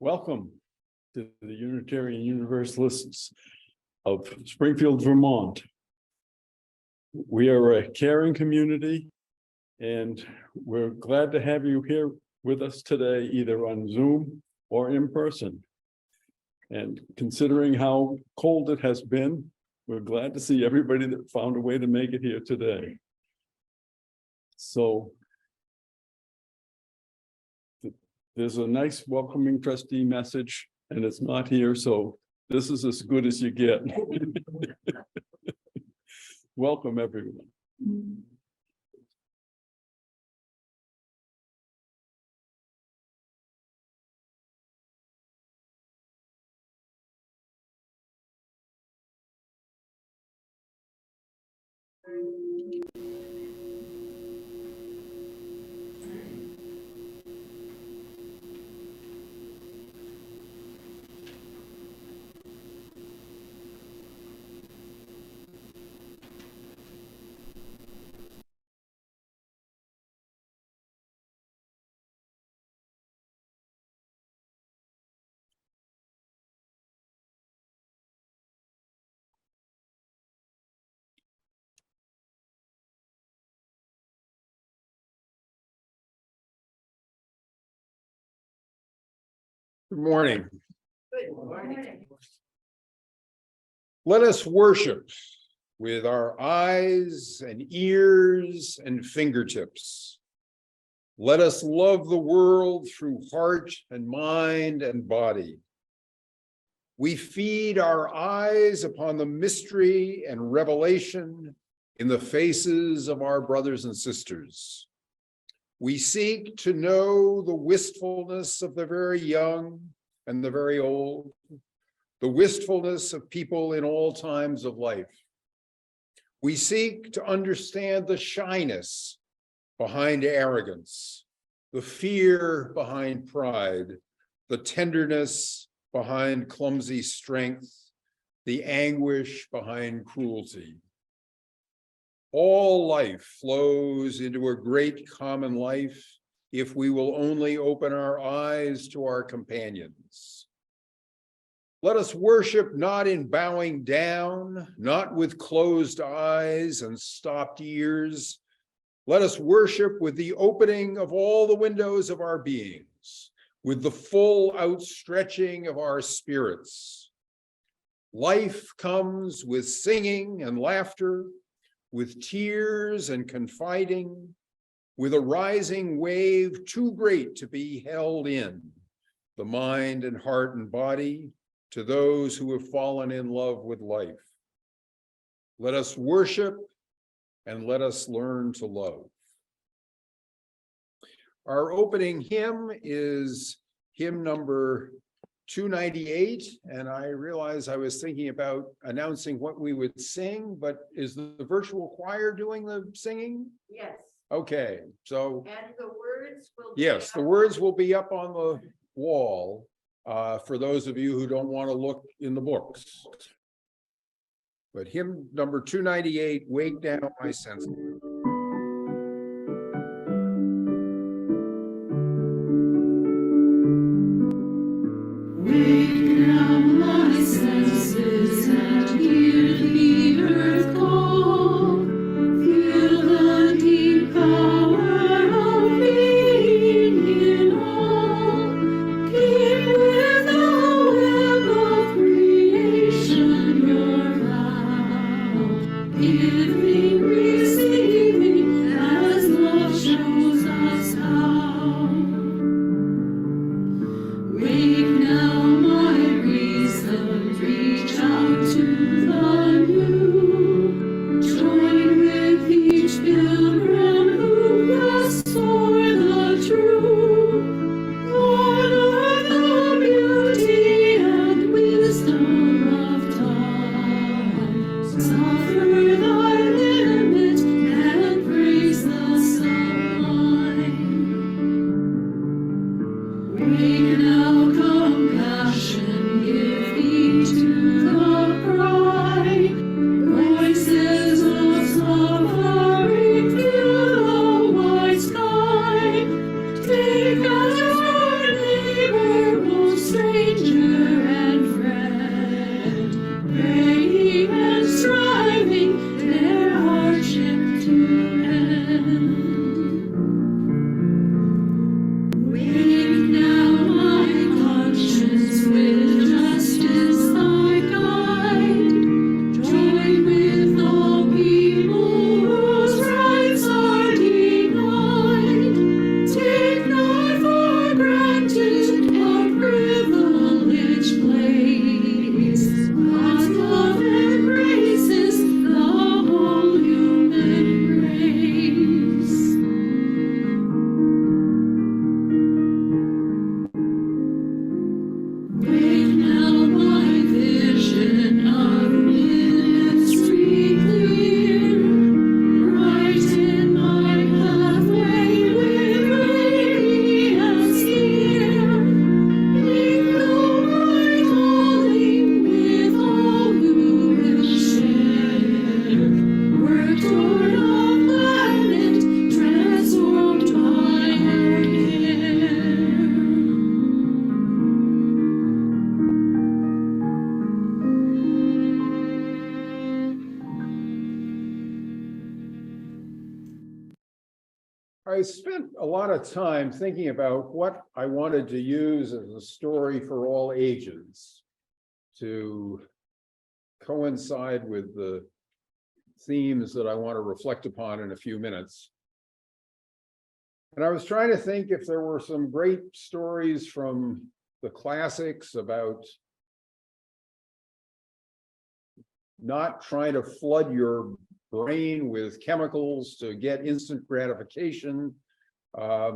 Welcome to the Unitarian Universalists of Springfield, Vermont. We are a caring community, and we're glad to have you here with us today, either on Zoom or in person. And considering how cold it has been, we're glad to see everybody that found a way to make it here today. So there's a nice welcoming trustee message, and it's not here, so this is as good as you get. Welcome, everyone. Good morning. Let us worship with our eyes and ears and fingertips. Let us love the world through heart and mind and body. We feed our eyes upon the mystery and revelation in the faces of our brothers and sisters. We seek to know the wistfulness of the very young and the very old, the wistfulness of people in all times of life. We seek to understand the shyness behind arrogance, the fear behind pride, the tenderness behind clumsy strength, the anguish behind cruelty. All life flows into a great common life if we will only open our eyes to our companions. Let us worship not in bowing down, not with closed eyes and stopped ears. Let us worship with the opening of all the windows of our beings, with the full outstretching of our spirits. Life comes with singing and laughter, with tears and confiding, with a rising wave too great to be held in, the mind and heart and body, to those who have fallen in love with life. Let us worship and let us learn to love. Our opening hymn is hymn number 298, and I realized I was thinking about announcing what we would sing, but is the virtual choir doing the singing? Yes. Okay, so And the words will yes, the words will be up on the wall for those of you who don't want to look in the books. But hymn number 298, Wake Down My Senses. Wake now my senses and hear the earth call. Feel the deep power of being in all. Keep with the web of creation your vow. Giving, receiving, as love shows us how. Wake now, my I spent a lot of time thinking about what I wanted to use as a story for all ages to coincide with the themes that I want to reflect upon in a few minutes. And I was trying to think if there were some great stories from the classics about not trying to flood your brain with chemicals to get instant gratification. I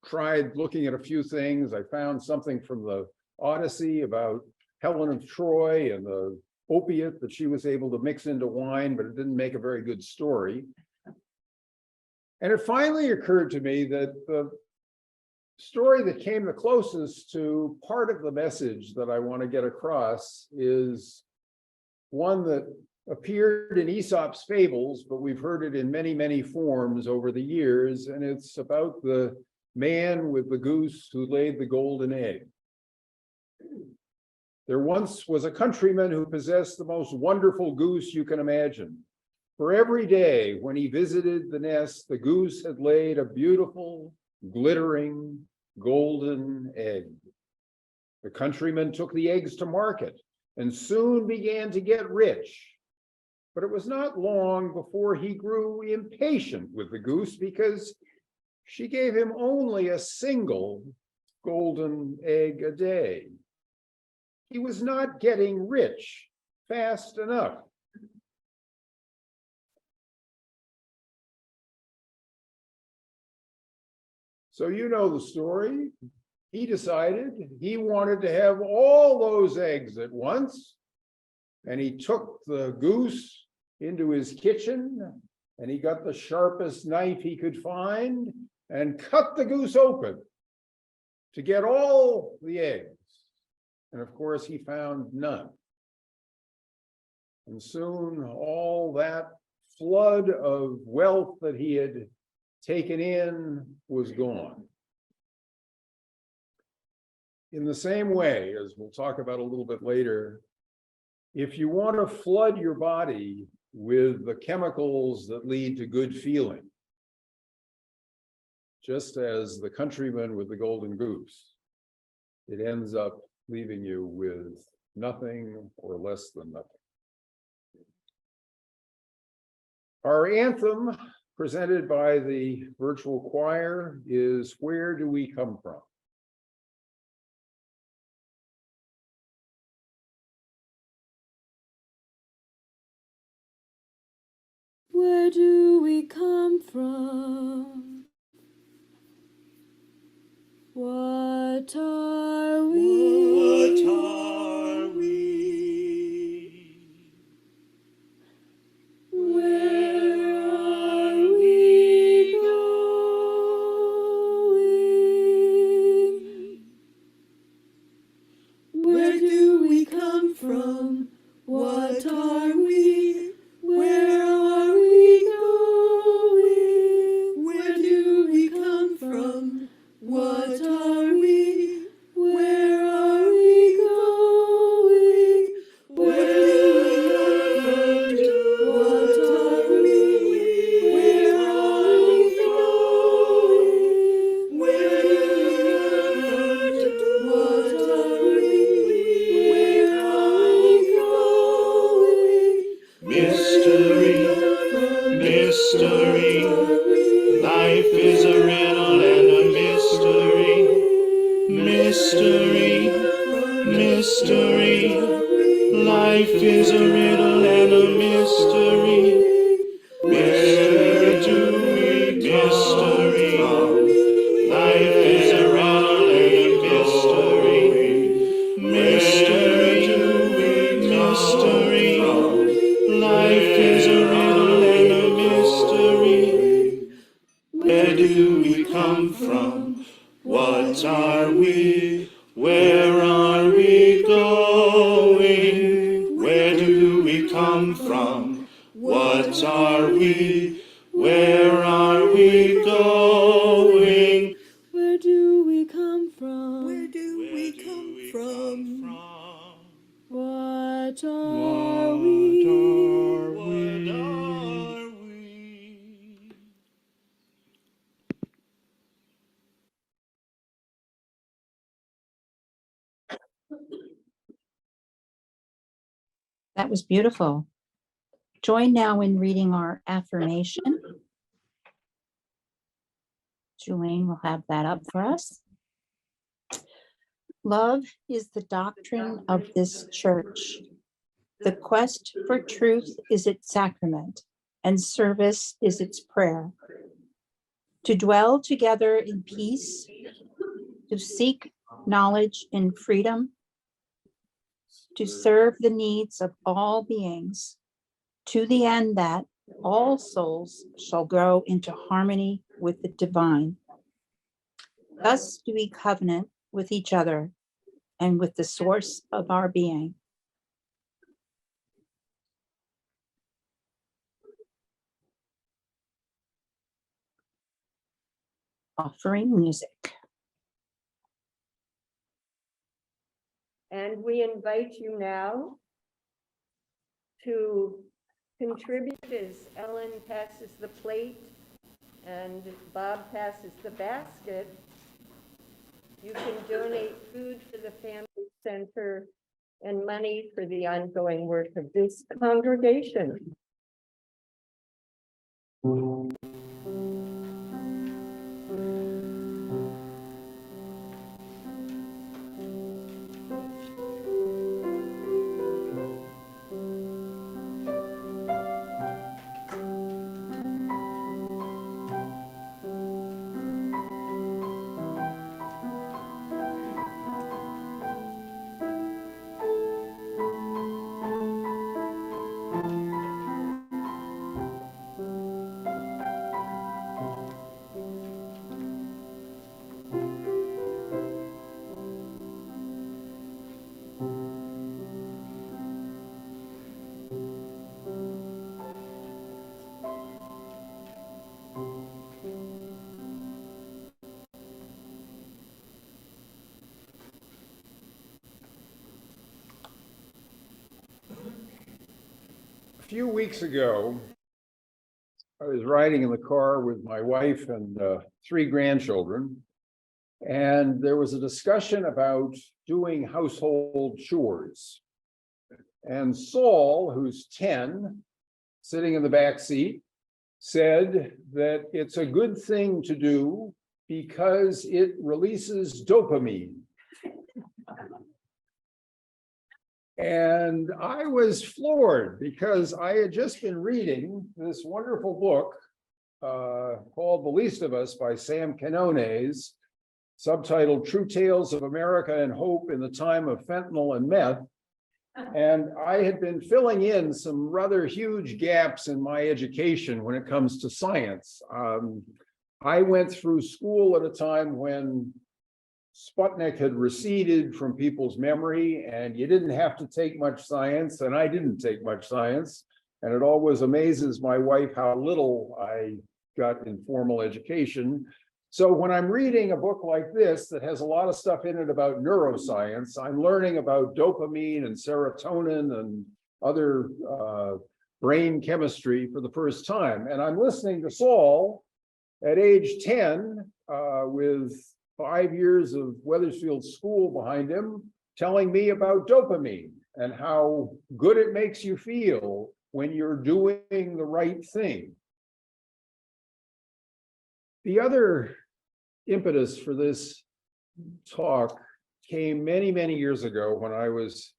tried looking at a few things. I found something from the Odyssey about Helen of Troy and the opiate that she was able to mix into wine, but it didn't make a very good story. And it finally occurred to me that the story that came the closest to part of the message that I want to get across is one that appeared in Aesop's fables, but we've heard it in many, many forms over the years, and it's about the man with the goose who laid the golden egg. There once was a countryman who possessed the most wonderful goose you can imagine. For every day when he visited the nest, the goose had laid a beautiful, glittering, golden egg. The countryman took the eggs to market and soon began to get rich. But it was not long before he grew impatient with the goose because she gave him only a single golden egg a day. He was not getting rich fast enough. So you know the story. He decided he wanted to have all those eggs at once. And he took the goose into his kitchen and he got the sharpest knife he could find and cut the goose open to get all the eggs. And of course, he found none. And soon all that flood of wealth that he had taken in was gone. In the same way, as we'll talk about a little bit later, if you want to flood your body with the chemicals that lead to good feeling, just as the countryman with the golden goose, it ends up leaving you with nothing or less than nothing. Our anthem, presented by the virtual choir, is "Where Do We Come From?" Where do we come from? What are we? What are we? Where are we going? Where do we come from? What are we? Where are we going? Where do we come from? What are we? Where are we going? Where do we come from? What are we? Where are we going? Where do we come from? What are we? Where are we going? Mystery, mystery, life is a riddle and a mystery. Mystery, mystery, life is a riddle and a mystery. Where do we mystery? Life is a riddle and a mystery. Mystery, mystery, life is a riddle and a mystery. Where do we come from? What are we? Where are we going? Where do we come from? What are we? Where are we going? Where do we come from? Where do we come from? What are What we? are we? That was beautiful. Join now in reading our affirmation. Julian will have that up for us. Love is the doctrine of this church. The quest for truth is its sacrament, and service is its prayer. To dwell together in peace, to seek knowledge in freedom, to serve the needs of all beings, to the end that all souls shall grow into harmony with the divine. Thus do we covenant with each other and with the source of our being. Offering music. And we invite you now to contribute as Ellen passes the plate and Bob passes the basket. You can donate food for the Family Center and money for the ongoing work of this congregation. A few weeks ago, I was riding in the car with my wife and 3 grandchildren, and there was a discussion about doing household chores. And Saul, who's 10, sitting in the back seat, said that it's a good thing to do because it releases dopamine. And I was floored because I had just been reading this wonderful book called The Least of Us by Sam Quinones, subtitled True Tales of America and Hope in the Time of Fentanyl and Meth. And I had been filling in some rather huge gaps in my education when it comes to science. I went through school at a time when Sputnik had receded from people's memory, and you didn't have to take much science, and I didn't take much science. And it always amazes my wife how little I got in formal education. So when I'm reading a book like this that has a lot of stuff in it about neuroscience, I'm learning about dopamine and serotonin and other brain chemistry for the first time. And I'm listening to Saul at age 10 with 5 years of Wethersfield School behind him, telling me about dopamine and how good it makes you feel when you're doing the right thing. The other impetus for this talk came many, many years ago when I was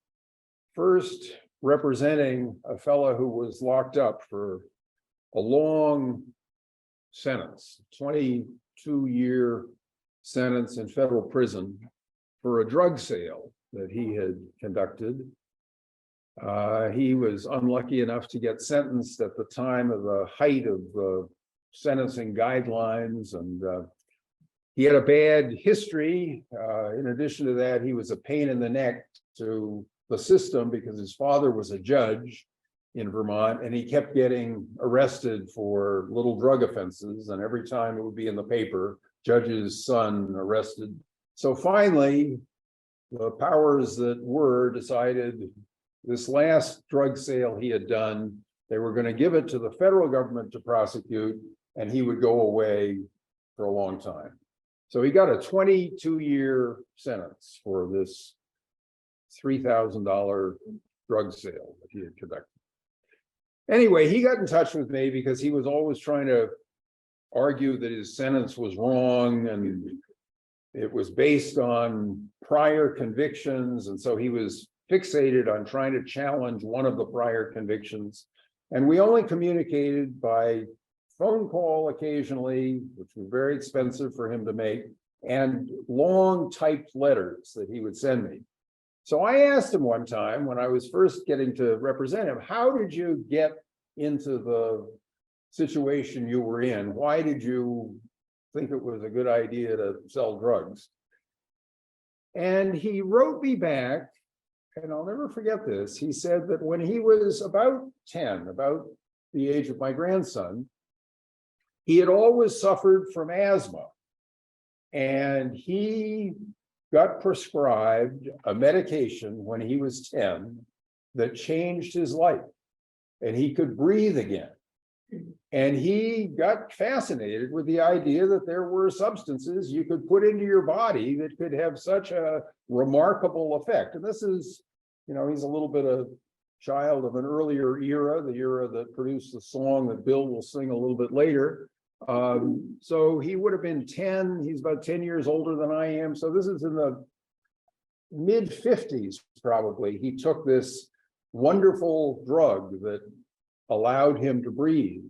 first representing a fellow who was locked up for a long sentence, 22-year sentence in federal prison for a drug sale that he had conducted. He was unlucky enough to get sentenced at the time of the height of the sentencing guidelines, and he had a bad history. In addition to that, he was a pain in the neck to the system because his father was a judge in Vermont, and he kept getting arrested for little drug offenses, and every time it would be in the paper, judge's son arrested. So finally, the powers that were decided this last drug sale he had done, they were going to give it to the federal government to prosecute, and he would go away for a long time. So he got a 22-year sentence for this $3,000 drug sale that he had conducted. Anyway, he got in touch with me because he was always trying to argue that his sentence was wrong and it was based on prior convictions. And so he was fixated on trying to challenge one of the prior convictions. And we only communicated by phone call occasionally, which was very expensive for him to make, and long typed letters that he would send me. So I asked him one time when I was first getting to represent him, how did you get into the situation you were in? Why did you think it was a good idea to sell drugs? And he wrote me back, and I'll never forget this. He said that when he was about 10, about the age of my grandson, he had always suffered from asthma. And he got prescribed a medication when he was 10 that changed his life, and he could breathe again. And he got fascinated with the idea that there were substances you could put into your body that could have such a remarkable effect. And this is, he's a little bit of child of an earlier era, the era that produced the song that Bill will sing a little bit later. So he would have been 10. He's about 10 years older than I am. So this is in the mid 50s, probably. He took this wonderful drug that allowed him to breathe.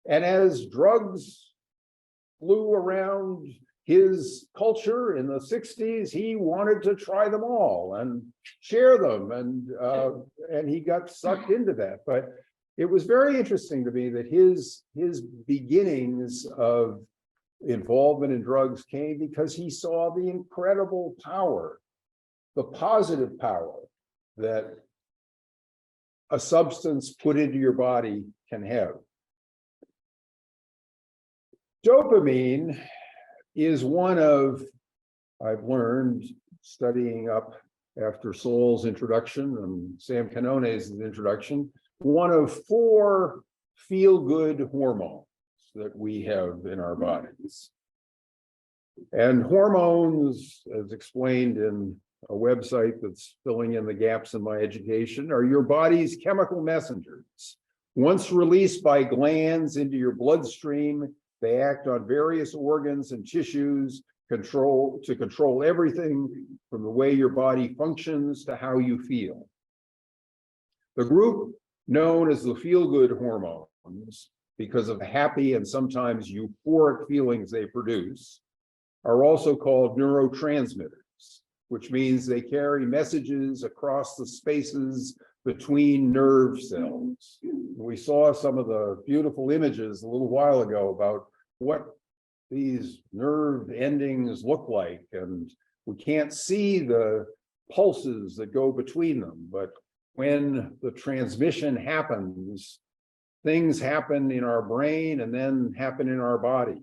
And as drugs flew around his culture in the 60s, he wanted to try them all and share them. And he got sucked into that. But it was very interesting to me that his beginnings of involvement in drugs came because he saw the incredible power, the positive power that a substance put into your body can have. Dopamine is one of, I've learned studying up after Saul's introduction and Sam Canone's introduction, one of 4 feel-good hormones that we have in our bodies. And hormones, as explained in a website that's filling in the gaps in my education, are your body's chemical messengers. Once released by glands into your bloodstream, they act on various organs and tissues to control everything from the way your body functions to how you feel. The group known as the feel-good hormones, because of the happy and sometimes euphoric feelings they produce, are also called neurotransmitters, which means they carry messages across the spaces between nerve cells. We saw some of the beautiful images a little while ago about what these nerve endings look like, and we can't see the pulses that go between them, but when the transmission happens, things happen in our brain and then happen in our body.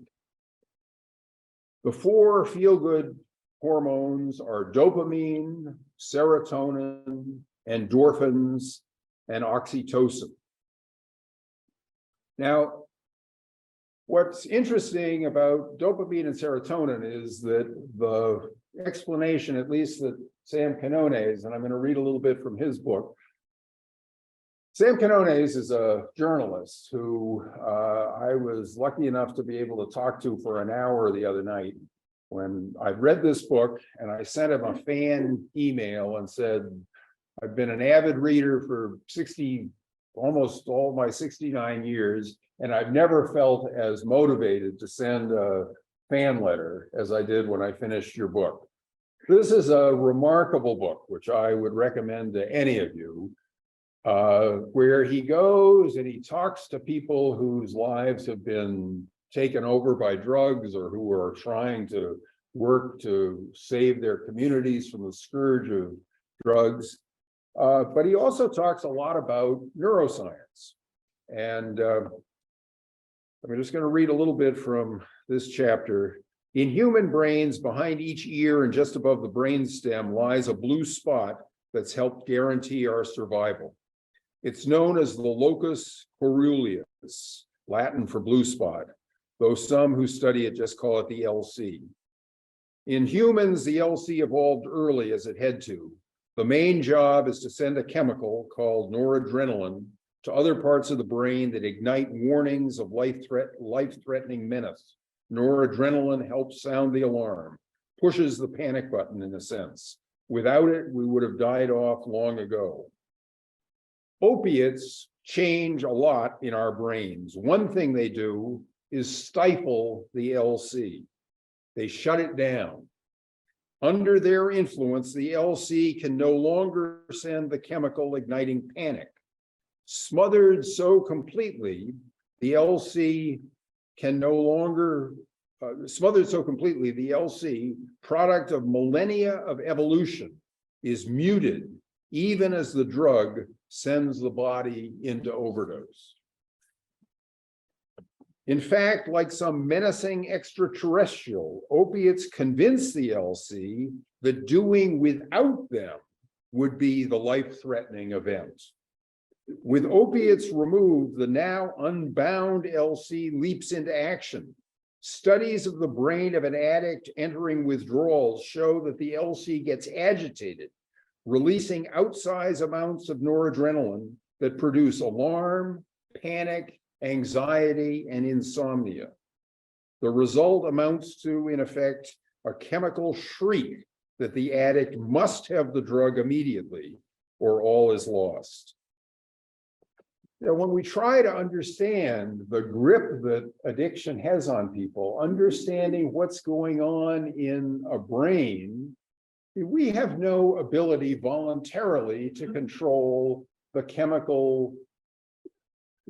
The 4 feel-good hormones are dopamine, serotonin, endorphins, and oxytocin. Now, what's interesting about dopamine and serotonin is that the explanation, at least that Sam Canone's, and I'm going to read a little bit from his book. Sam Canone's is a journalist who I was lucky enough to be able to talk to for an hour the other night when I read this book, and I sent him a fan email and said, I've been an avid reader for almost all my 69 years, and I've never felt as motivated to send a fan letter as I did when I finished your book. This is a remarkable book, which I would recommend to any of you, where he goes and he talks to people whose lives have been taken over by drugs or who are trying to work to save their communities from the scourge of drugs. But he also talks a lot about neuroscience. And I'm just going to read a little bit from this chapter. In human brains, behind each ear and just above the brainstem lies a blue spot that's helped guarantee our survival. It's known as the locus coeruleus, Latin for blue spot, though some who study it just call it the LC. In humans, the LC evolved early as it had to, The main job is to send a chemical called noradrenaline to other parts of the brain that ignite warnings of life-threatening menace. Noradrenaline helps sound the alarm, pushes the panic button in a sense. Without it, we would have died off long ago. Opiates change a lot in our brains. One thing they do is stifle the LC. They shut it down. Under their influence, the LC can no longer send the chemical igniting panic. Smothered so completely, the LC, product of millennia of evolution, is muted even as the drug sends the body into overdose. In fact, like some menacing extraterrestrial, opiates convince the LC that doing without them would be the life-threatening event. With opiates removed, the now unbound LC leaps into action. Studies of the brain of an addict entering withdrawals show that the LC gets agitated, releasing outsized amounts of noradrenaline that produce alarm, panic, anxiety, and insomnia. The result amounts to, in effect, a chemical shriek that the addict must have the drug immediately or all is lost. Now, when we try to understand the grip that addiction has on people, understanding what's going on in a brain, we have no ability voluntarily to control the chemical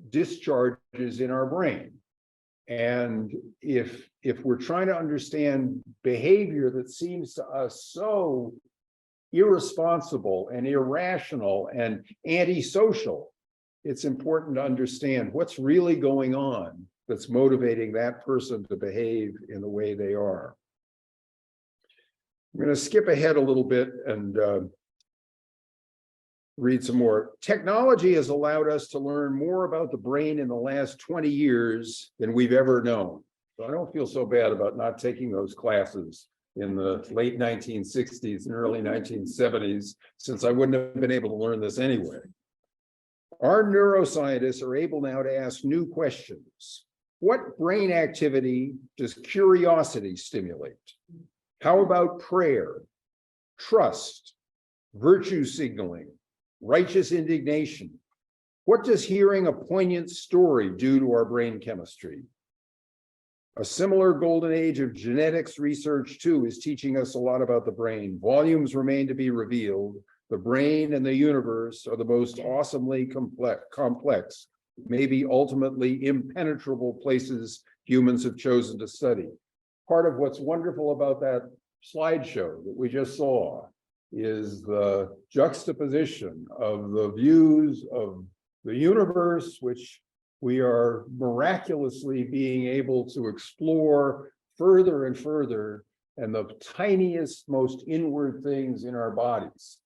discharges in our brain. And if we're trying to understand behavior that seems to us so irresponsible and irrational and antisocial, it's important to understand what's really going on that's motivating that person to behave in the way they are. I'm going to skip ahead a little bit and read some more. Technology has allowed us to learn more about the brain in the last 20 years than we've ever known. So I don't feel so bad about not taking those classes in the late 1960s and early 1970s, since I wouldn't have been able to learn this anyway. Our neuroscientists are able now to ask new questions. What brain activity does curiosity stimulate? How about prayer, trust, virtue signaling, righteous indignation? What does hearing a poignant story do to our brain chemistry? A similar golden age of genetics research, too, is teaching us a lot about the brain. Volumes remain to be revealed. The brain and the universe are the most awesomely complex, maybe ultimately impenetrable places humans have chosen to study. Part of what's wonderful about that slideshow that we just saw is the juxtaposition of the views of the universe, which we are miraculously being able to explore further and further, and the tiniest, most inward things in our bodies.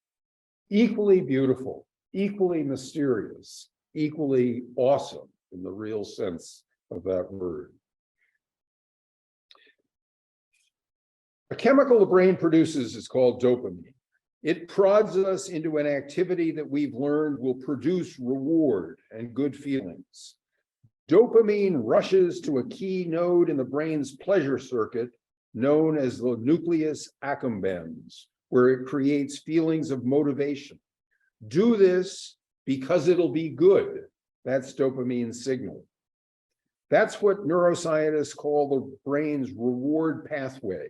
Equally beautiful, equally mysterious, equally awesome in the real sense of that word. A chemical the brain produces is called dopamine. It prods us into an activity that we've learned will produce reward and good feelings. Dopamine rushes to a key node in the brain's pleasure circuit known as the nucleus accumbens, where it creates feelings of motivation. Do this because it'll be good. That's dopamine's signal. That's what neuroscientists call the brain's reward pathway.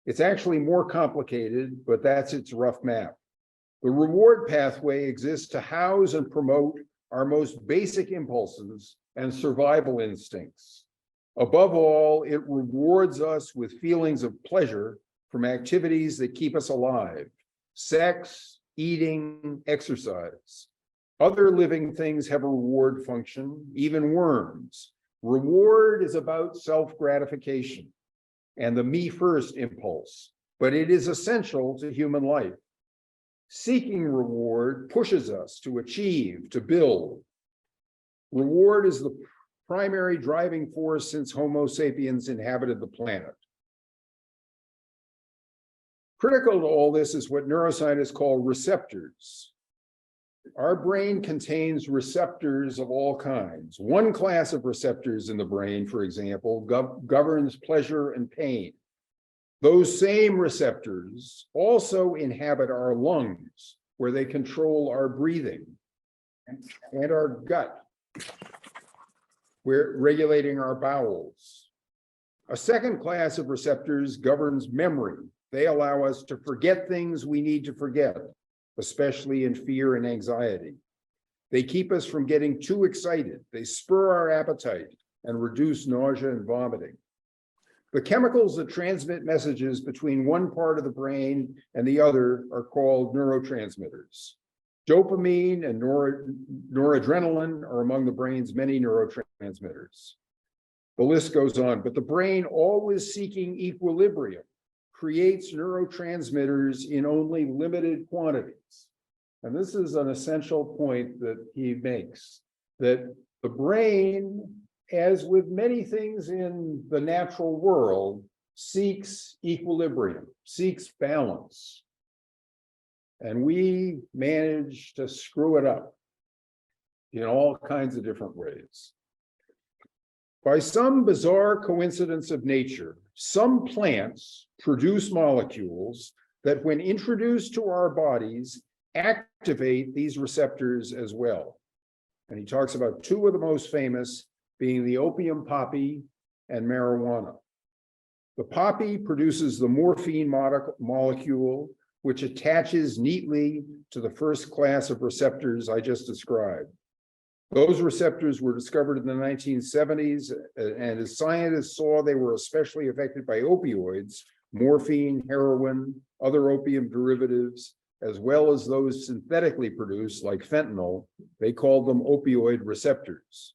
It's actually more complicated, but that's its rough map. The reward pathway exists to house and promote our most basic impulses and survival instincts. Above all, it rewards us with feelings of pleasure from activities that keep us alive: sex, eating, exercise. Other living things have a reward function, even worms. Reward is about self-gratification and the me first impulse, but it is essential to human life. Seeking reward pushes us to achieve, to build. Reward is the primary driving force since Homo sapiens inhabited the planet. Critical to all this is what neuroscientists call receptors. Our brain contains receptors of all kinds. One class of receptors in the brain, for example, governs pleasure and pain. Those same receptors also inhabit our lungs, where they control our breathing, and our gut, where regulating our bowels. A second class of receptors governs memory. They allow us to forget things we need to forget, especially in fear and anxiety. They keep us from getting too excited. They spur our appetite and reduce nausea and vomiting. The chemicals that transmit messages between one part of the brain and the other are called neurotransmitters. Dopamine and noradrenaline are among the brain's many neurotransmitters. The list goes on, but the brain, always seeking equilibrium, creates neurotransmitters in only limited quantities. And this is an essential point that he makes, that the brain, as with many things in the natural world, seeks equilibrium, seeks balance. And we manage to screw it up in all kinds of different ways. By some bizarre coincidence of nature, some plants produce molecules that, when introduced to our bodies, activate these receptors as well. And he talks about two of the most famous being the opium poppy and marijuana. The poppy produces the morphine molecule, which attaches neatly to the first class of receptors I just described. Those receptors were discovered in the 1970s, and as scientists saw they were especially affected by opioids, morphine, heroin, other opium derivatives, as well as those synthetically produced like fentanyl, they called them opioid receptors.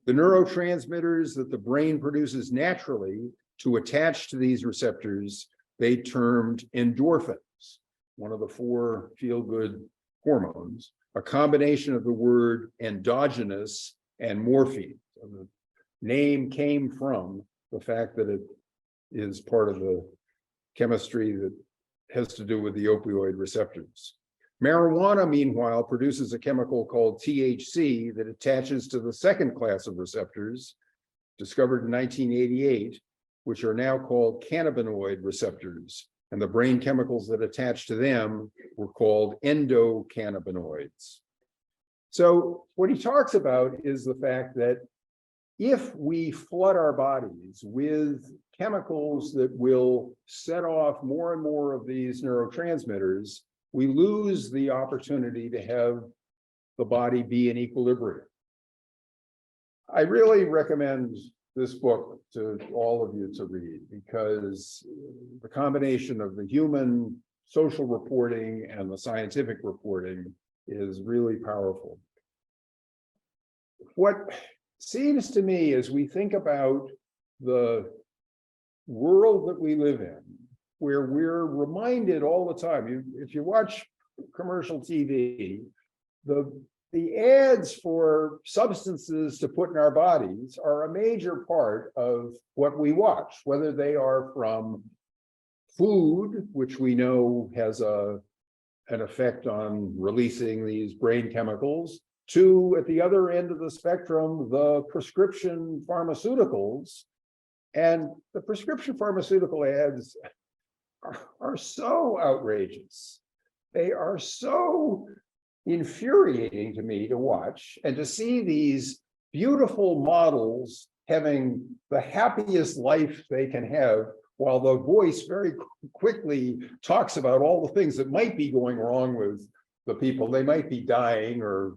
The neurotransmitters that the brain produces naturally to attach to these receptors, they termed endorphins, one of the four feel-good hormones, a combination of the word endogenous and morphine. So the name came from the fact that it is part of the chemistry that has to do with the opioid receptors. Marijuana, meanwhile, produces a chemical called THC that attaches to the second class of receptors, discovered in 1988, which are now called cannabinoid receptors. And the brain chemicals that attach to them were called endocannabinoids. So what he talks about is the fact that if we flood our bodies with chemicals that will set off more and more of these neurotransmitters, we lose the opportunity to have the body be in equilibrium. I really recommend this book to all of you to read, because the combination of the human social reporting and the scientific reporting is really powerful. What seems to me, as we think about the world that we live in, where we're reminded all the time, if you watch commercial TV, the ads for substances to put in our bodies are a major part of what we watch, whether they are from food, which we know has an effect on releasing these brain chemicals, to, at the other end of the spectrum, the prescription pharmaceuticals. And the prescription pharmaceutical ads are so outrageous. They are so infuriating to me to watch, and to see these beautiful models having the happiest life they can have, while the voice very quickly talks about all the things that might be going wrong with the people. They might be dying, or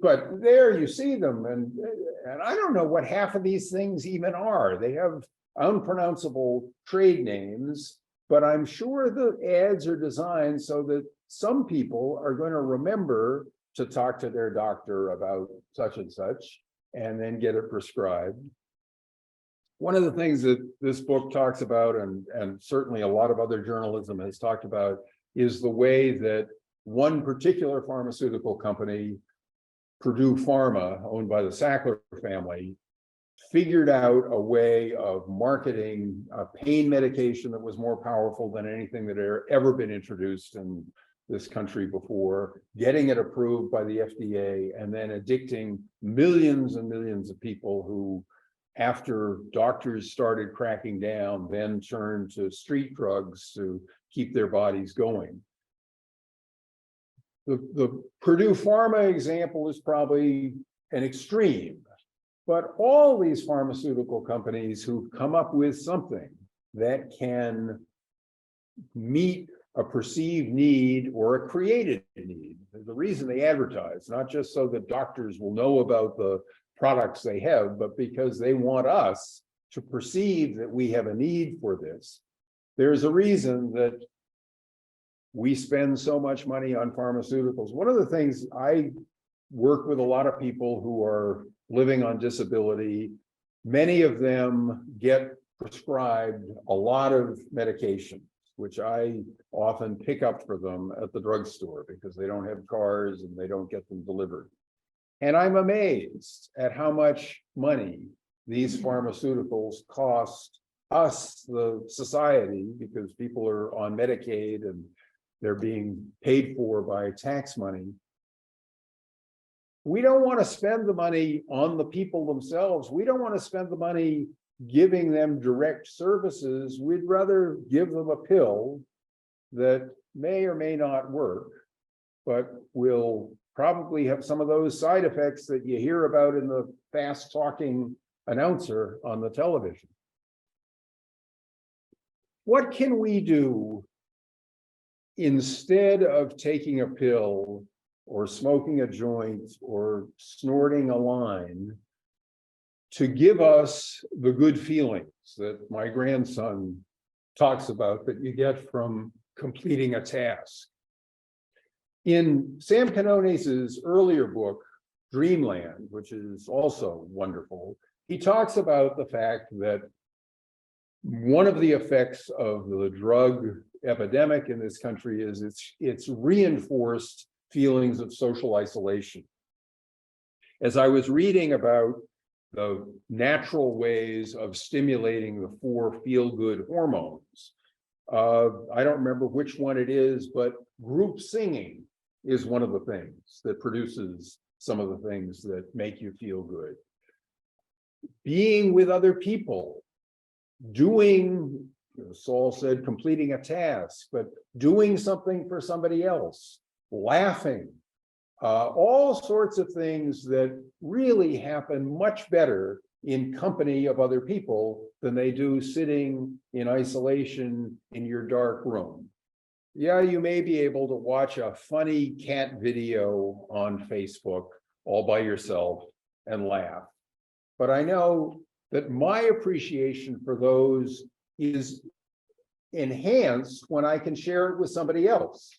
but there you see them, and I don't know what half of these things even are. They have unpronounceable trade names, but I'm sure the ads are designed so that some people are going to remember to talk to their doctor about such and such, and then get it prescribed. One of the things that this book talks about, and certainly a lot of other journalism has talked about, is the way that one particular pharmaceutical company, Purdue Pharma, owned by the Sackler family, figured out a way of marketing a pain medication that was more powerful than anything that had ever been introduced in this country before, getting it approved by the FDA, and then addicting millions and millions of people who, after doctors started cracking down, then turned to street drugs to keep their bodies going. The Purdue Pharma example is probably an extreme, but all these pharmaceutical companies who've come up with something that can meet a perceived need or a created need. The reason they advertise, not just so that doctors will know about the products they have, but because they want us to perceive that we have a need for this. There's a reason that we spend so much money on pharmaceuticals. One of the things, I work with a lot of people who are living on disability. Many of them get prescribed a lot of medication, which I often pick up for them at the drugstore because they don't have cars and they don't get them delivered. And I'm amazed at how much money these pharmaceuticals cost us, the society, because people are on Medicaid and they're being paid for by tax money. We don't want to spend the money on the people themselves. We don't want to spend the money giving them direct services. We'd rather give them a pill that may or may not work, but will probably have some of those side effects that you hear about in the fast talking announcer on the television. What can we do instead of taking a pill or smoking a joint or snorting a line to give us the good feelings that my grandson talks about that you get from completing a task? In Sam Quinones's earlier book, Dreamland, which is also wonderful, he talks about the fact that one of the effects of the drug epidemic in this country is it's reinforced feelings of social isolation. As I was reading about the natural ways of stimulating the 4 feel-good hormones, I don't remember which one it is, but group singing is one of the things that produces some of the things that make you feel good. Being with other people, doing, Saul said, completing a task, but doing something for somebody else, laughing, all sorts of things that really happen much better in company of other people than they do sitting in isolation in your dark room. Yeah, you may be able to watch a funny cat video on Facebook all by yourself and laugh. But I know that my appreciation for those is enhanced when I can share it with somebody else.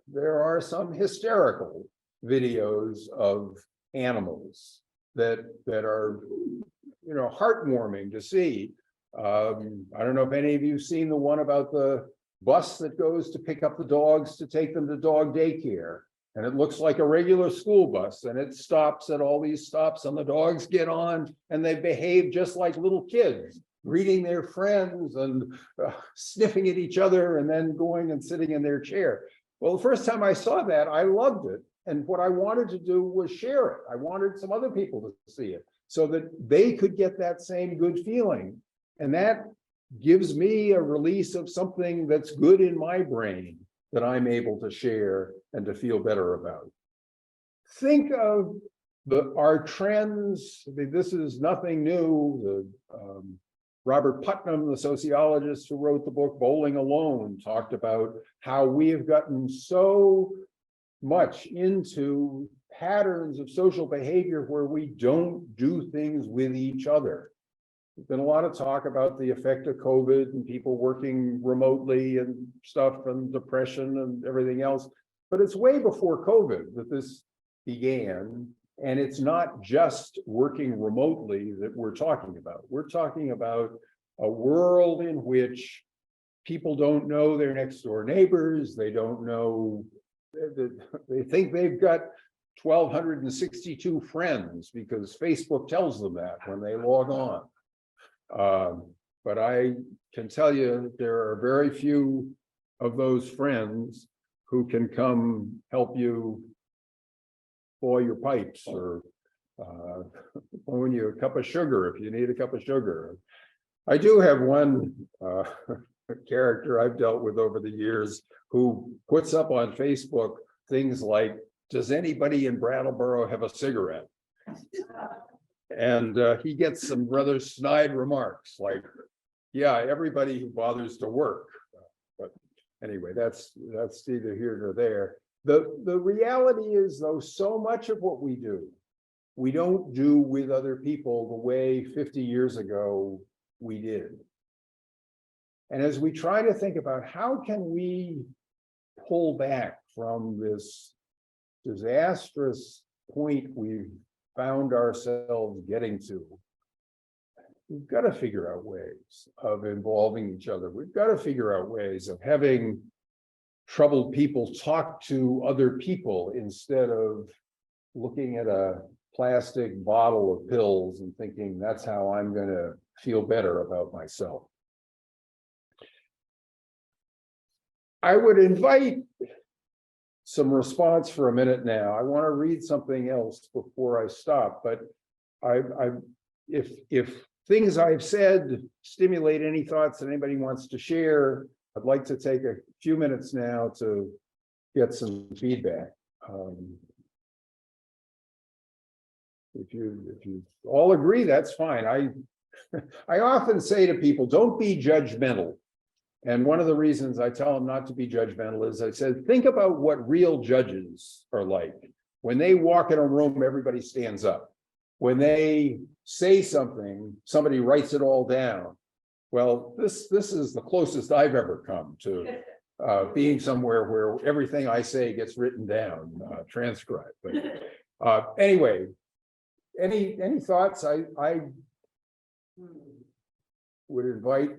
There are some hysterical videos of animals that are, heartwarming to see. I don't know if any of you have seen the one about the bus that goes to pick up the dogs to take them to dog daycare. And it looks like a regular school bus, and it stops at all these stops, and the dogs get on, and they behave just like little kids, greeting their friends and sniffing at each other, and then going and sitting in their chair. Well, the first time I saw that, I loved it. And what I wanted to do was share it. I wanted some other people to see it so that they could get that same good feeling. And that gives me a release of something that's good in my brain that I'm able to share and to feel better about. Think of our trends. I mean, this is nothing new. Robert Putnam, the sociologist who wrote the book Bowling Alone, talked about how we have gotten so much into patterns of social behavior where we don't do things with each other. There's been a lot of talk about the effect of COVID and people working remotely and stuff, and depression and everything else. But it's way before COVID that this began. And it's not just working remotely that we're talking about. We're talking about a world in which people don't know their next door neighbors. They don't know, they think they've got 1,262 friends because Facebook tells them that when they log on. But I can tell you there are very few of those friends who can come help you boil your pipes or loan you a cup of sugar if you need a cup of sugar. I do have one character I've dealt with over the years who puts up on Facebook things like, does anybody in Brattleboro have a cigarette? And he gets some rather snide remarks like, yeah, everybody who bothers to work. But anyway, that's neither here nor there. The reality is, though, so much of what we do, we don't do with other people the way 50 years ago we did. And as we try to think about how can we pull back from this disastrous point we've found ourselves getting to, we've got to figure out ways of involving each other. We've got to figure out ways of having troubled people talk to other people instead of looking at a plastic bottle of pills and thinking that's how I'm going to feel better about myself. I would invite some response for a minute now. I want to read something else before I stop, but if things I've said stimulate any thoughts that anybody wants to share, I'd like to take a few minutes now to get some feedback. If you all agree, that's fine. I often say to people, don't be judgmental. And one of the reasons I tell them not to be judgmental is I said, think about what real judges are like. When they walk in a room, everybody stands up. When they say something, somebody writes it all down. Well, this is the closest I've ever come to being somewhere where everything I say gets written down, transcribed. But anyway, any thoughts? I would invite.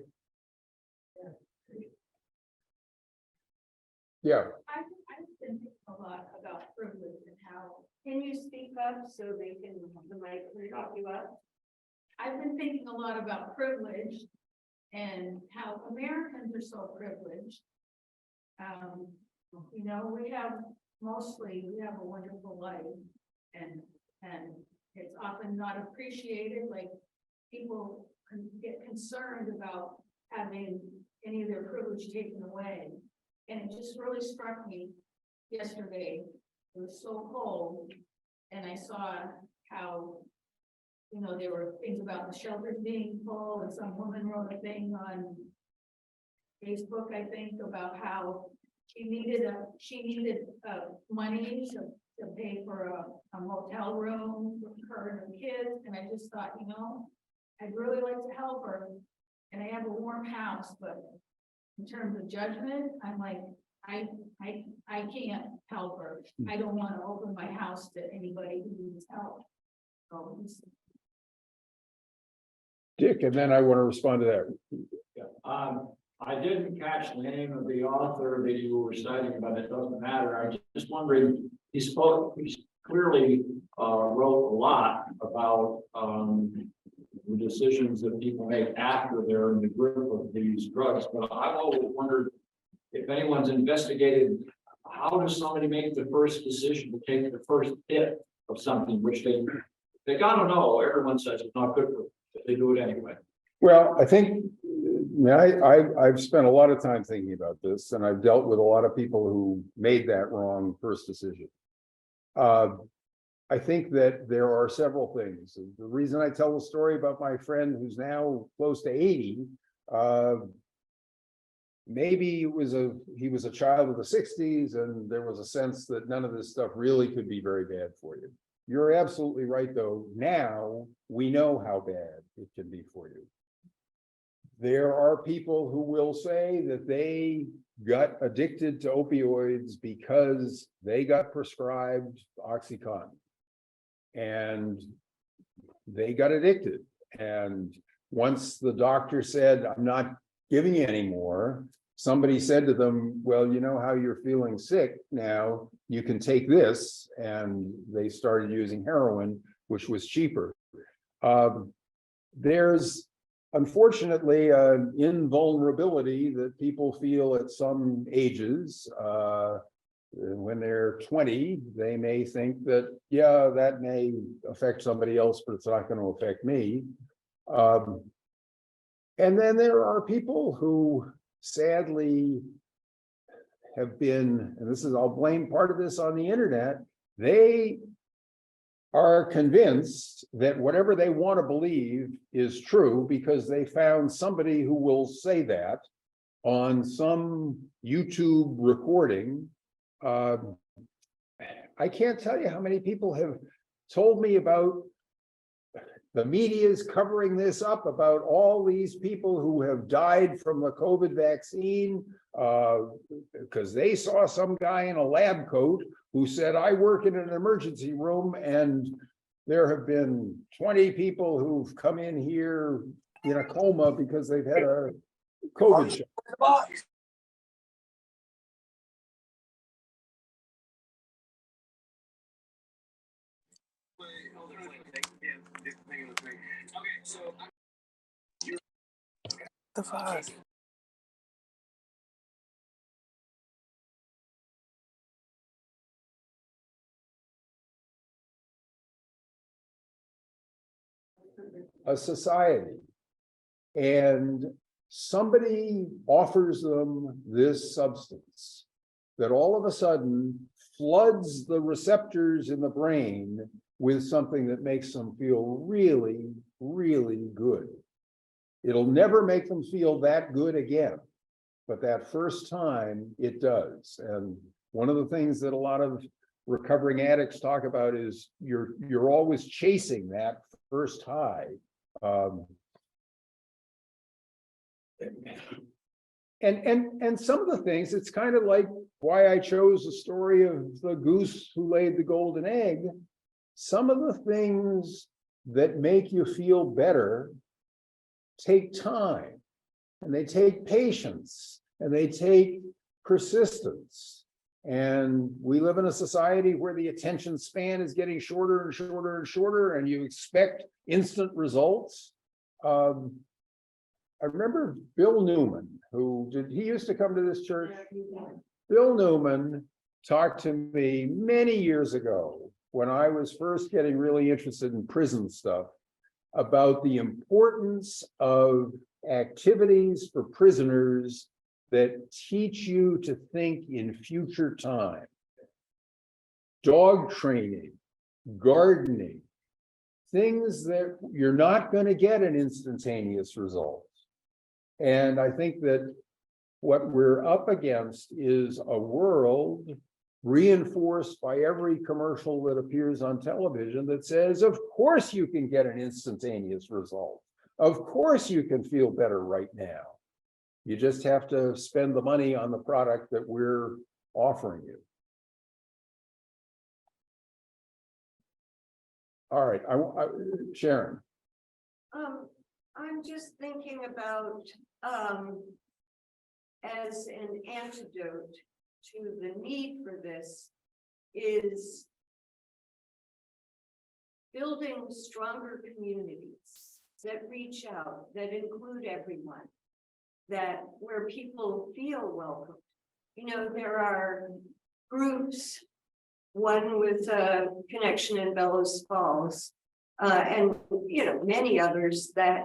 Yeah. I've been thinking a lot about privilege and how. Can you speak up so they can, the mic can talk you up? I've been thinking a lot about privilege and how Americans are so privileged. You know, we have a wonderful life, and it's often not appreciated. Like, people get concerned about having any of their privilege taken away. And it just really struck me yesterday. It was so cold, and I saw how, you know, there were things about the shelters being full, and some woman wrote a thing on Facebook, I think, about how she needed money to pay for a motel room for her and her kids. And I just thought, you know, I'd really like to help her, and I have a warm house, but in terms of judgment, I'm like, I can't help her. I don't want to open my house to anybody who needs help. So, Dick, and then I want to respond to that. I didn't catch the name of the author that you were citing, but it doesn't matter. I was just wondering, he clearly wrote a lot about the decisions that people make after they're in the grip of these drugs. But I've always wondered if anyone's investigated, how does somebody make the first decision to take the first hit of something which they gotta know. Everyone says it's not good for them, but they do it anyway. Well, I think I've spent a lot of time thinking about this, and I've dealt with a lot of people who made that wrong first decision. I think that there are several things. The reason I tell the story about my friend who's now close to 80, maybe he was a child of the 60s, and there was a sense that none of this stuff really could be very bad for you. You're absolutely right, though. Now we know how bad it can be for you. There are people who will say that they got addicted to opioids because they got prescribed OxyContin and they got addicted. And once the doctor said, I'm not giving you any more, somebody said to them, well, you know how you're feeling sick now, you can take this, and they started using heroin, which was cheaper. There's unfortunately an invulnerability that people feel at some ages. When they're 20, they may think that, yeah, that may affect somebody else, but it's not going to affect me. And then there are people who sadly have been, and this is, I'll blame part of this on the internet, they are convinced that whatever they want to believe is true because they found somebody who will say that on some YouTube recording. I can't tell you how many people have told me about the media is covering this up, about all these people who have died from the COVID vaccine because they saw some guy in a lab coat who said, I work in an emergency room, and there have been 20 people who've come in here in a coma because they've had a COVID shot. The fuck? A society, and somebody offers them this substance that all of a sudden floods the receptors in the brain with something that makes them feel really, really good. It'll never make them feel that good again, but that first time it does. And one of the things that a lot of recovering addicts talk about is you're always chasing that first high. And some of the things, it's kind of like why I chose the story of the goose who laid the golden egg. Some of the things that make you feel better take time, and they take patience, and they take persistence. And we live in a society where the attention span is getting shorter and shorter and shorter, and you expect instant results. I remember Bill Newman, he used to come to this church. Bill Newman talked to me many years ago when I was first getting really interested in prison stuff about the importance of activities for prisoners that teach you to think in future time. Dog training, gardening, things that you're not going to get an instantaneous result. And I think that what we're up against is a world reinforced by every commercial that appears on television that says, of course you can get an instantaneous result. Of course you can feel better right now. You just have to spend the money on the product that we're offering you. All right, Sharon. I'm just thinking about as an antidote to the need for this is building stronger communities that reach out, that include everyone, that where people feel welcome. You know, there are groups, one with a connection in Bellows Falls, and you know, many others that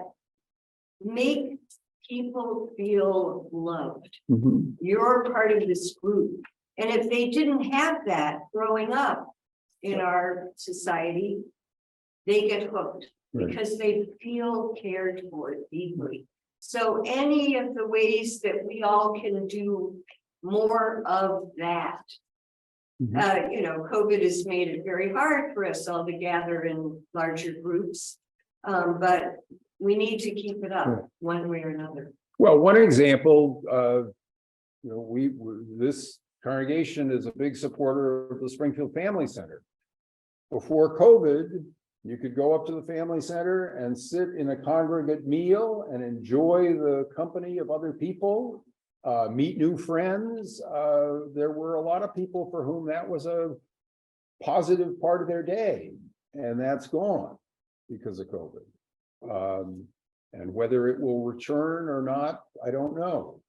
make people feel loved. Mm-hmm. You're part of this group. And if they didn't have that growing up in our society, they get hooked because they feel cared for deeply. So any of the ways that we all can do more of that, you know, COVID has made it very hard for us all to gather in larger groups, but we need to keep it up one way or another. Well, one example, you know, this congregation is a big supporter of the Springfield Family Center. Before COVID, you could go up to the family center and sit in a congregate meal and enjoy the company of other people. meet new friends. There were a lot of people for whom that was a positive part of their day, and that's gone because of COVID. And whether it will return or not, I don't know.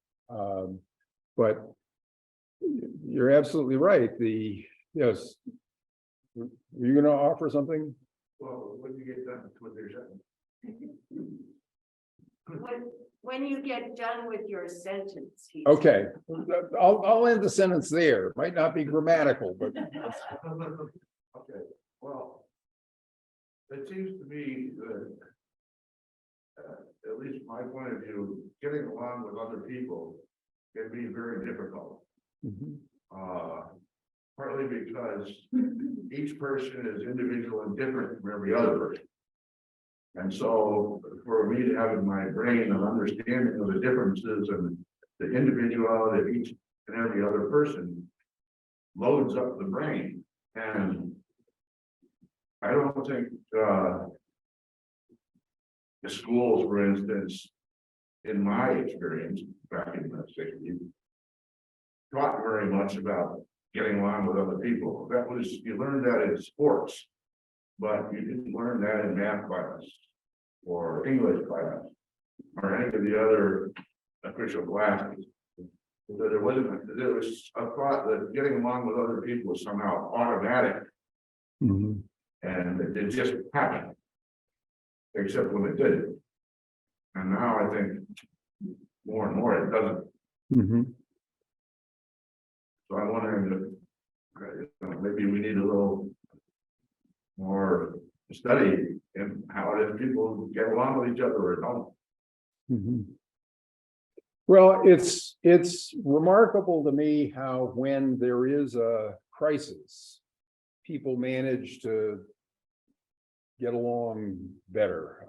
But you're absolutely right. Yes. Were you going to offer something? Well, when you get done with your sentence. When you get done with your sentence. Okay, I'll end the sentence there. Might not be grammatical, but Okay, well, it seems to me that, at least my point of view, getting along with other people can be very difficult. Partly because each person is individual and different from every other person. And so for me to have in my brain an understanding of the differences and the individuality of each and every other person loads up the brain. And I don't think the schools, for instance, in my experience back in the 60s, taught very much about getting along with other people. That was, you learned that in sports, but you didn't learn that in math class or English class or any of the other official classes. So there was a thought that getting along with other people was somehow automatic, and it just happened, except when it didn't. And now I think more and more it doesn't. So I'm wondering if maybe we need a little more study in how it is people get along with each other or don't. Well, it's remarkable to me how when there is a crisis, people manage to get along better.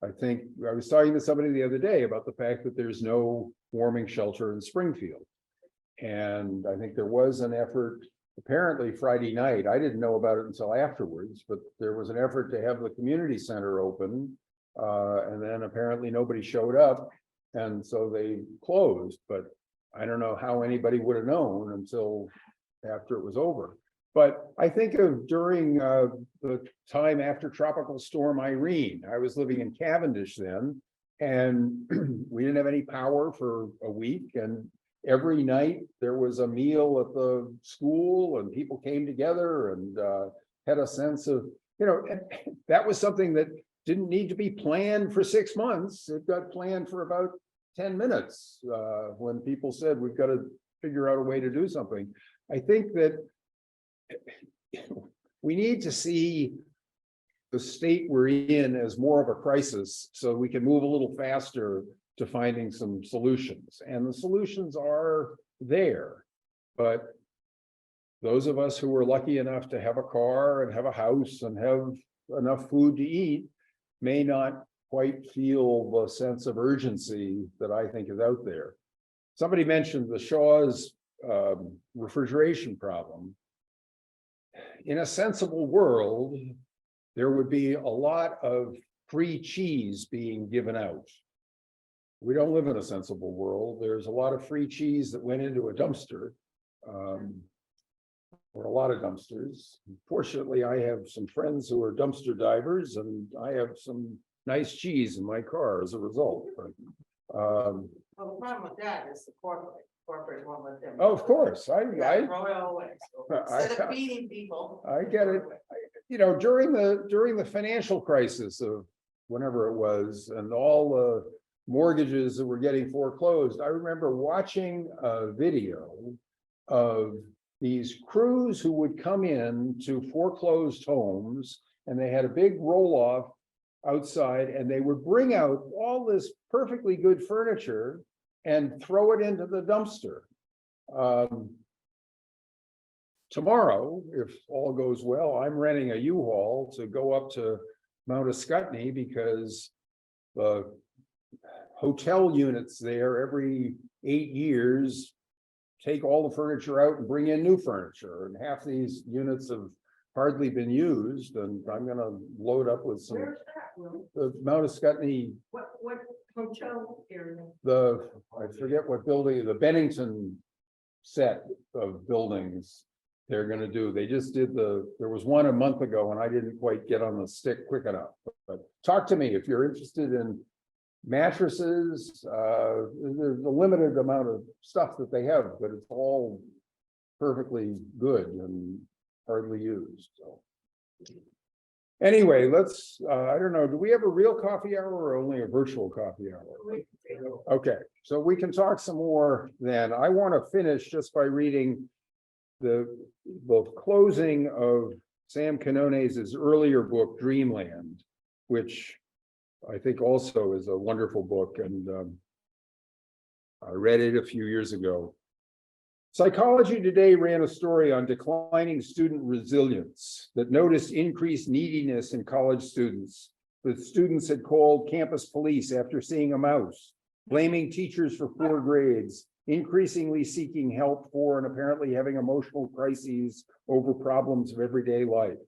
I think I was talking to somebody the other day about the fact that there's no warming shelter in Springfield. And I think there was an effort, apparently Friday night, I didn't know about it until afterwards, but there was an effort to have the community center open. And then apparently nobody showed up. And so they closed, but I don't know how anybody would have known until after it was over. But I think of during the time after Tropical Storm Irene, I was living in Cavendish then, and we didn't have any power for a week. And every night there was a meal at the school and people came together and had a sense of, that was something that didn't need to be planned for 6 months. It got planned for about 10 minutes when people said, we've got to figure out a way to do something. I think that we need to see the state we're in as more of a crisis so we can move a little faster to finding some solutions. And the solutions are there. But those of us who were lucky enough to have a car and have a house and have enough food to eat may not quite feel the sense of urgency that I think is out there. Somebody mentioned the Shaw's refrigeration problem. In a sensible world, there would be a lot of free cheese being given out. We don't live in a sensible world. There's a lot of free cheese that went into a dumpster, or a lot of dumpsters. Fortunately, I have some friends who are dumpster divers, and I have some nice cheese in my car as a result. Well, the problem with that is the corporate won't let them. Oh, of course, I Throw it all away. So instead of feeding people. I get it. During the financial crisis of whenever it was, and all the mortgages that were getting foreclosed, I remember watching a video of these crews who would come in to foreclosed homes, and they had a big roll-off outside, and they would bring out all this perfectly good furniture and throw it into the dumpster. Tomorrow, if all goes well, I'm renting a U-Haul to go up to Mount Ascutney because the hotel units there every 8 years take all the furniture out and bring in new furniture. And half these units have hardly been used, and I'm going to load up with some. Where's that, Will? The Mount Ascutney. What Hotel area. I forget what building, the Bennington set of buildings they're gonna do. They just did there was one a month ago and I didn't quite get on the stick quick enough. But talk to me if you're interested in mattresses. There's a limited amount of stuff that they have, but it's all perfectly good and hardly used, so. Anyway, let's, I don't know, do we have a real coffee hour or only a virtual coffee hour? Okay, so we can talk some more then. I want to finish just by reading the closing of Sam Quinones's earlier book, Dreamland, which I think also is a wonderful book, and I read it a few years ago. Psychology Today ran a story on declining student resilience that noticed increased neediness in college students. The students had called campus police after seeing a mouse, blaming teachers for poor grades, increasingly seeking help for and apparently having emotional crises over problems of everyday life.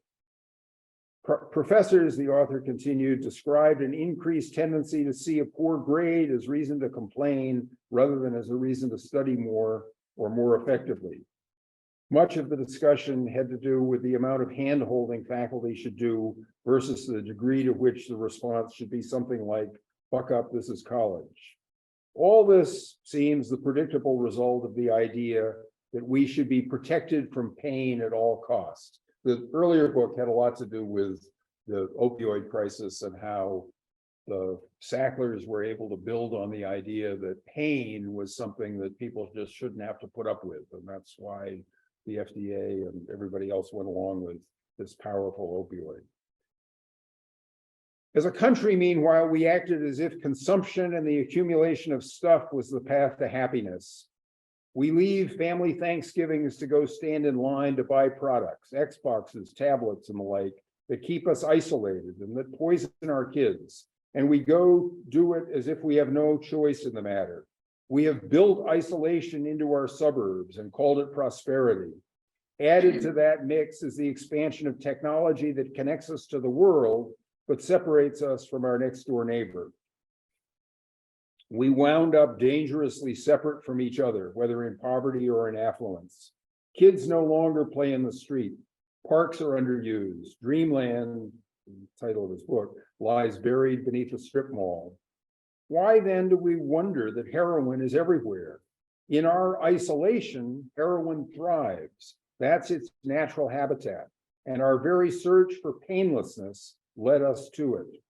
Professors, the author continued, described an increased tendency to see a poor grade as reason to complain rather than as a reason to study more or more effectively. Much of the discussion had to do with the amount of hand-holding faculty should do versus the degree to which the response should be something like, "Buck up, this is college." All this seems the predictable result of the idea that we should be protected from pain at all costs. The earlier book had a lot to do with the opioid crisis and how the Sacklers were able to build on the idea that pain was something that people just shouldn't have to put up with. And that's why the FDA and everybody else went along with this powerful opioid. As a country, meanwhile, we acted as if consumption and the accumulation of stuff was the path to happiness. We leave family Thanksgivings to go stand in line to buy products, Xboxes, tablets, and the like, that keep us isolated and that poison our kids. And we go do it as if we have no choice in the matter. We have built isolation into our suburbs and called it prosperity. Added to that mix is the expansion of technology that connects us to the world, but separates us from our next door neighbor. We wound up dangerously separate from each other, whether in poverty or in affluence. Kids no longer play in the street. Parks are underused. Dreamland, the title of his book, lies buried beneath a strip mall. Why then do we wonder that heroin is everywhere? In our isolation, heroin thrives. That's its natural habitat. And our very search for painlessness led us to it.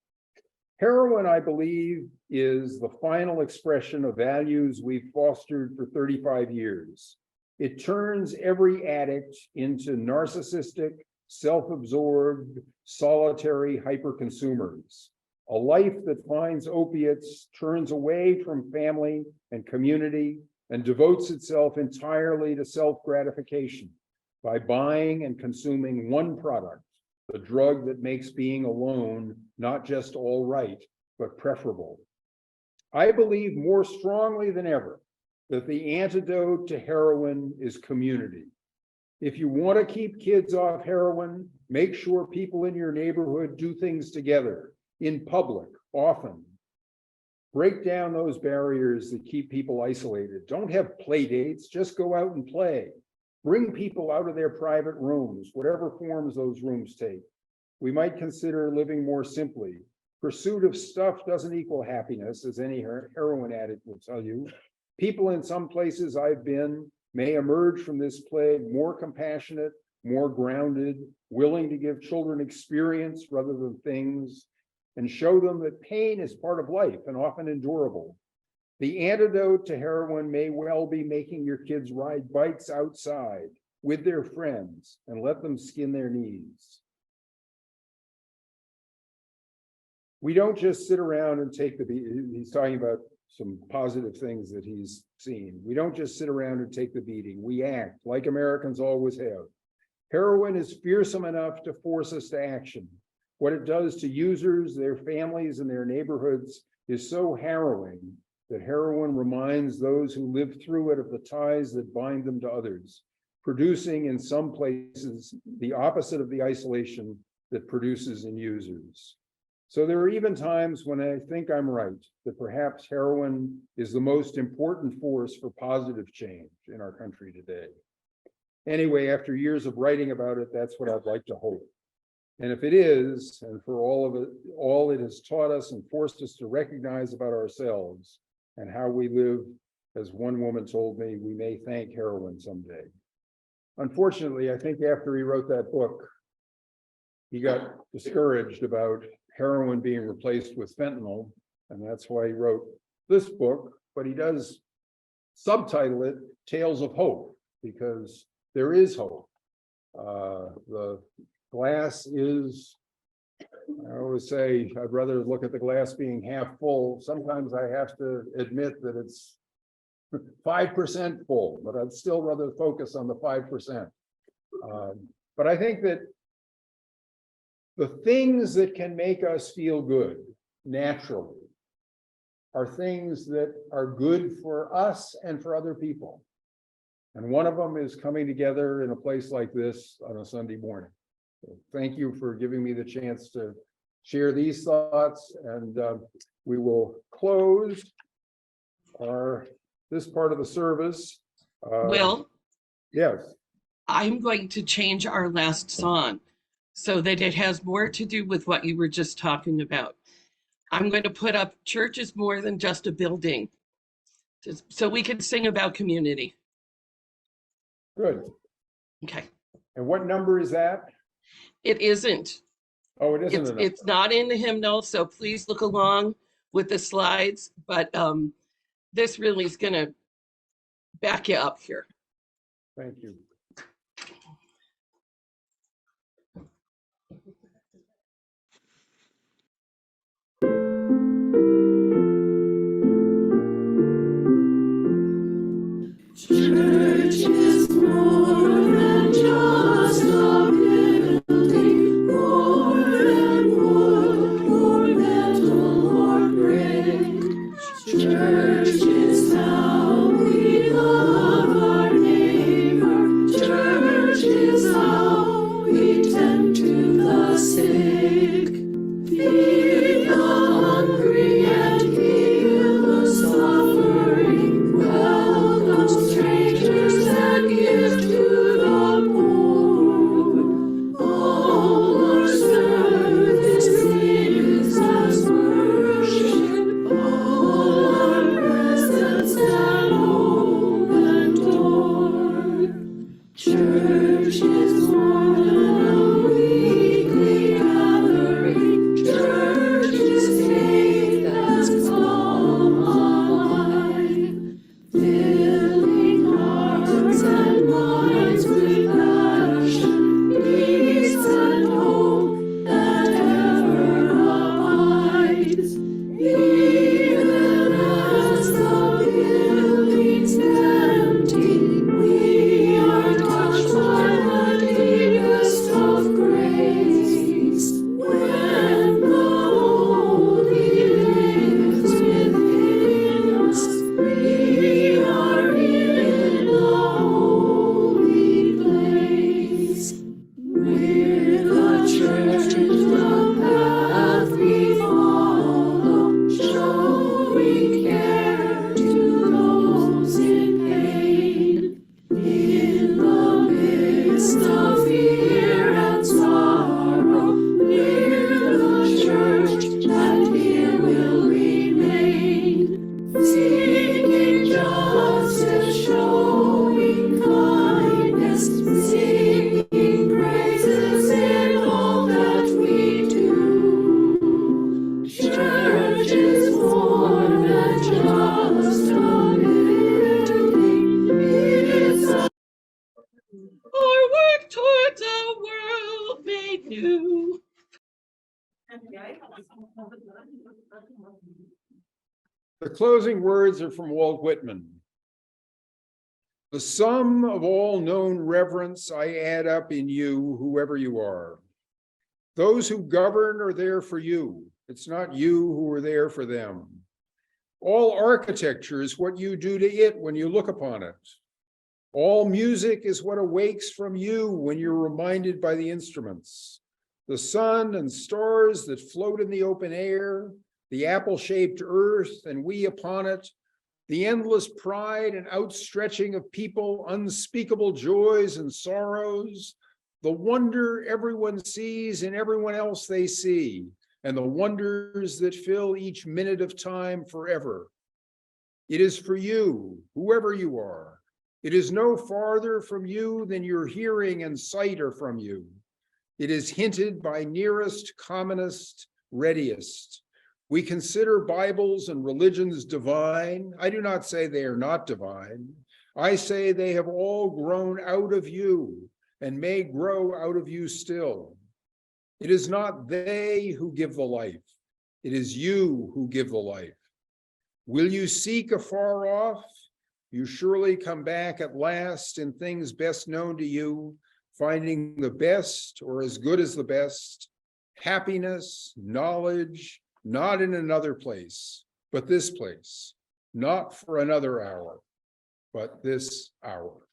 Heroin, I believe, is the final expression of values we've fostered for 35 years. It turns every addict into narcissistic, self-absorbed, solitary hyper-consumers. A life that finds opiates turns away from family and community and devotes itself entirely to self-gratification by buying and consuming one product, the drug that makes being alone not just all right, but preferable. I believe more strongly than ever that the antidote to heroin is community. If you want to keep kids off heroin, make sure people in your neighborhood do things together, in public, often. Break down those barriers that keep people isolated. Don't have play dates, just go out and play. Bring people out of their private rooms, whatever forms those rooms take. We might consider living more simply. Pursuit of stuff doesn't equal happiness, as any heroin addict will tell you. People in some places I've been may emerge from this plague more compassionate, more grounded, willing to give children experience rather than things, and show them that pain is part of life and often endurable. The antidote to heroin may well be making your kids ride bikes outside with their friends and let them skin their knees. We don't just sit around and take the beating. He's talking about some positive things that he's seen. We don't just sit around and take the beating. We act like Americans always have. Heroin is fearsome enough to force us to action. What it does to users, their families, and their neighborhoods is so harrowing that heroin reminds those who live through it of the ties that bind them to others, producing in some places the opposite of the isolation that produces in users. So there are even times when I think I'm right, that perhaps heroin is the most important force for positive change in our country today. Anyway, after years of writing about it, that's what I'd like to hope. And if it is, and for all of it, all it has taught us and forced us to recognize about ourselves and how we live, as one woman told me, we may thank heroin someday. Unfortunately, I think after he wrote that book, he got discouraged about heroin being replaced with fentanyl, and that's why he wrote this book, but he does subtitle it Tales of Hope, because there is hope. The glass is, I always say, I'd rather look at the glass being half full. Sometimes I have to admit that it's 5% full, but I'd still rather focus on the 5%. But I think that the things that can make us feel good naturally are things that are good for us and for other people. And one of them is coming together in a place like this on a Sunday morning. So thank you for giving me the chance to share these thoughts, and we will close this part of the service. Will, Yes. I'm going to change our last song so that it has more to do with what you were just talking about. I'm going to put up Church is More Than Just a Building, so we can sing about community. Good. Okay. And what number is that? It isn't. Oh, it isn't. It's not in the hymnal, so please look along with the slides, but this really is going to back you up here. Thank you. Church is more than just a building, more than wood or metal or brick. Church is how we love our neighbor. Church is how we tend to the sick, feed the hungry and heal the suffering. Welcome strangers and give to the poor. All our service is as worship. All our presence and hope and door. Church is more than a weekly gathering. Church is faith that's come alive, filling hearts and minds with passion, peace and hope that ever abides. Even as the building's empty, we are touched by the deepest of grace. When the Holy lives within us, we are in a holy place. We're the church, the path we follow, showing care to those in pain. In the midst of fear and sorrow, we're the church that here will remain. Seeking justice, showing kindness, singing praises in all that we do. Church is more than just a building. It's a Or work towards a world made new. The closing words are from Walt Whitman. The sum of all known reverence I add up in you, whoever you are. Those who govern are there for you. It's not you who are there for them. All architecture is what you do to it when you look upon it. All music is what awakes from you when you're reminded by the instruments. the sun and stars that float in the open air, the apple-shaped earth and we upon it, the endless pride and outstretching of people, unspeakable joys and sorrows, the wonder everyone sees in everyone else they see, and the wonders that fill each minute of time forever. It is for you, whoever you are. It is no farther from you than your hearing and sight are from you. It is hinted by nearest, commonest, readiest. We consider Bibles and religions divine. I do not say they are not divine. I say they have all grown out of you and may grow out of you still. It is not they who give the life. It is you who give the life. Will you seek afar off? You surely come back at last in things best known to you, finding the best or as good as the best, happiness, knowledge, not in another place, but this place, not for another hour, but this hour.